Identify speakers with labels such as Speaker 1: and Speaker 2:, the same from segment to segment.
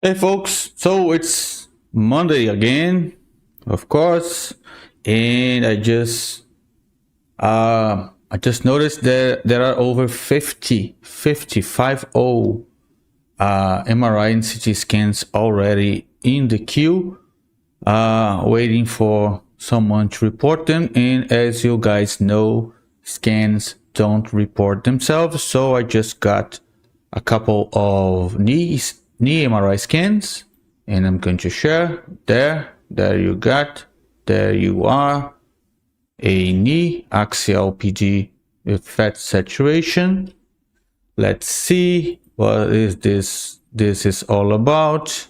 Speaker 1: Hey folks, so it's Monday again, of course, and I just noticed that there are over 50 MRI and CT scans already in the queue, waiting for someone to report them. And as you guys know, scans don't report themselves, so I just got a couple of knee MRI scans, and I'm going to share. There you are, a knee axial PD with fat saturation. Let's see what is this is all about.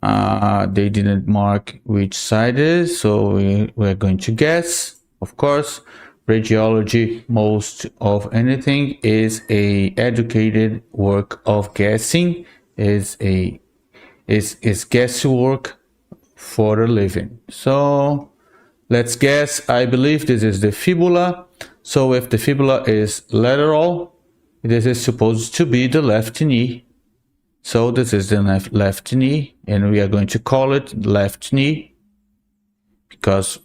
Speaker 1: They didn't mark which side it is, so we're going to guess. Of course, radiology, most of anything, is a educated work of guessing, is guesswork for a living. So let's guess. I believe this is the fibula. So if the fibula is lateral, this is supposed to be the left knee. So this is the left knee, and we are going to call it left knee because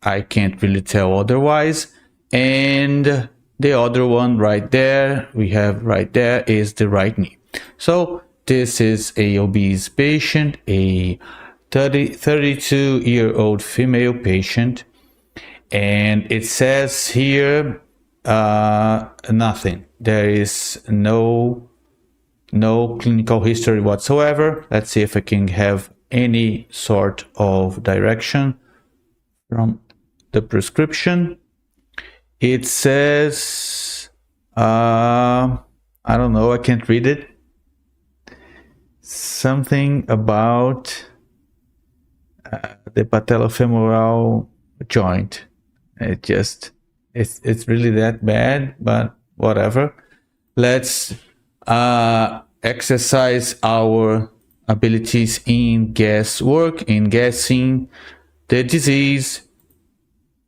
Speaker 1: I can't really tell otherwise. And the other one right there, we have right there, is the right knee. So this is a obese patient, a 32-year-old female patient, and it says here nothing. There is no clinical history whatsoever. Let's see if I can have any sort of direction from the prescription. It says, I don't know, I can't read it. Something about the patellofemoral joint. It's really that bad, but whatever. Let's exercise our abilities in guesswork, in guessing the disease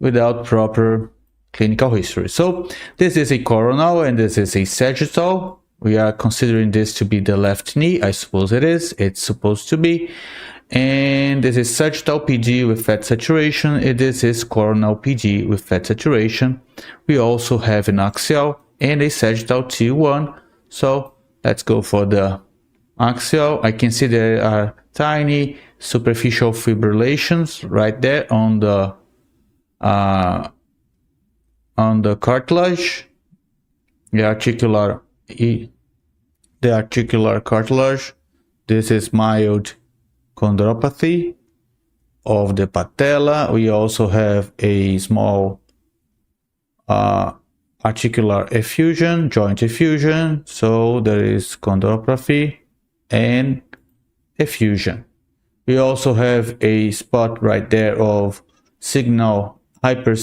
Speaker 1: without proper clinical history. So this is a coronal and this is a sagittal. We are considering this to be the left knee. I suppose it is. It's supposed to be. And this is sagittal PD with fat saturation. And this is coronal PD with fat saturation. We also have an axial and a sagittal T1. So let's go for the axial. I can see there are tiny superficial fibrillations right there on the cartilage, the articular cartilage. This is mild chondropathy of the patella. We also have a small articular effusion, joint effusion. So there is chondropathy and effusion. We also have a spot right there of hyper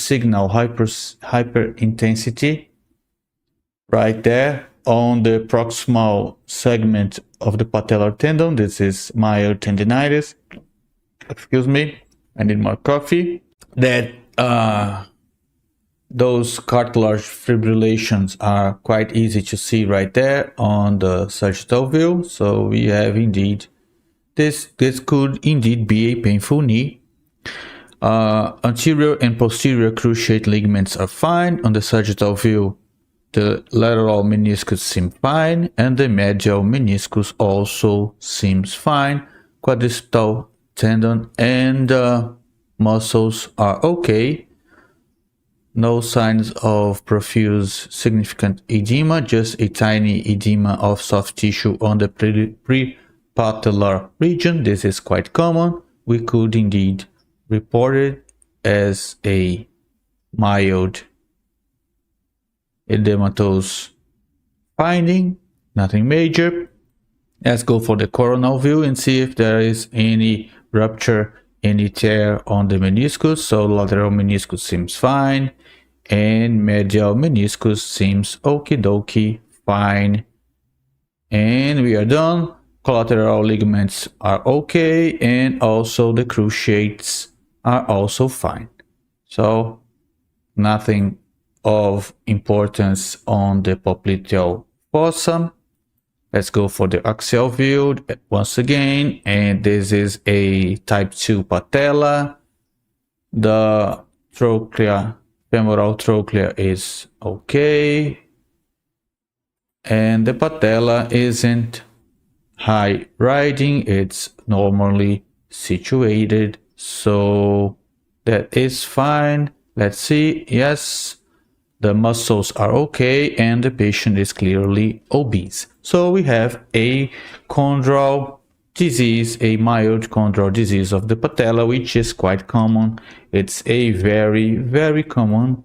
Speaker 1: intensity right there on the proximal segment of the patellar tendon. This is mild tendinitis. Excuse me, I need more coffee. That those cartilage fibrillations are quite easy to see right there on the sagittal view. So we have indeed this could indeed be a painful knee. Anterior and posterior cruciate ligaments are fine. On the sagittal view, the lateral meniscus seems fine, and the medial meniscus also seems fine. Quadriceps tendon and muscles are okay. No signs of profuse significant edema, just a tiny edema of soft tissue on the pre-patellar region. This is quite common. We could indeed report it as a mild edematous finding, nothing major. Let's go for the coronal view and see if there is any rupture, any tear on the meniscus. So lateral meniscus seems fine, and medial meniscus seems okie dokie fine. And we are done. Collateral ligaments are okay, and also the cruciates are also fine. So nothing of importance on the popliteal fossa. Let's go for the axial view once again, and this is a type 2 patella. The trochlear, femoral trochlear is okay, and the patella isn't high riding, it's normally situated, so that is fine. Let's see. Yes, the muscles are okay and the patient is clearly obese. So we have a chondral disease, a mild chondral disease of the patella, which is quite common. It's a very, very common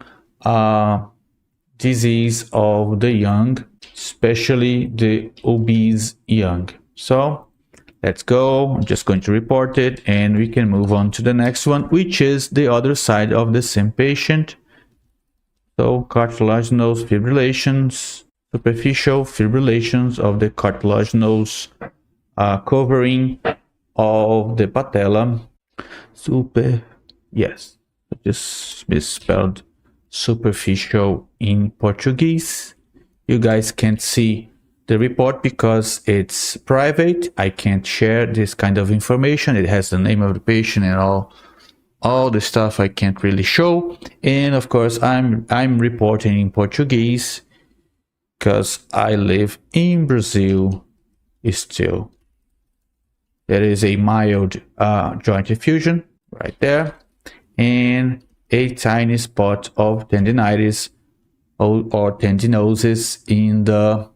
Speaker 1: disease of the young, especially the obese young. So let's go. I'm just going to report it and we can move on to the next one, which is the other side of the same patient. So cartilaginous fibrillations, superficial fibrillations of the cartilaginous covering of the patella. Yes, I just misspelled superficial in Portuguese. You guys can't see the report because it's private. I can't share this kind of information. It has the name of the patient and all the stuff I can't really show. And of course, I'm reporting in Portuguese because I live in Brazil still. There is a mild joint effusion right there and a tiny spot of tendinitis or tendinosis in the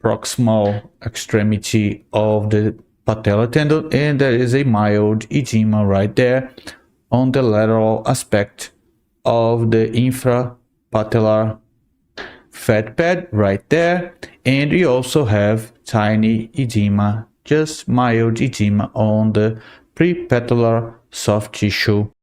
Speaker 1: proximal extremity of the patellar tendon, and there is a mild edema right there on the lateral aspect of the infrapatellar fat pad right there, and we also have tiny edema, just mild edema on the prepatellar soft tissue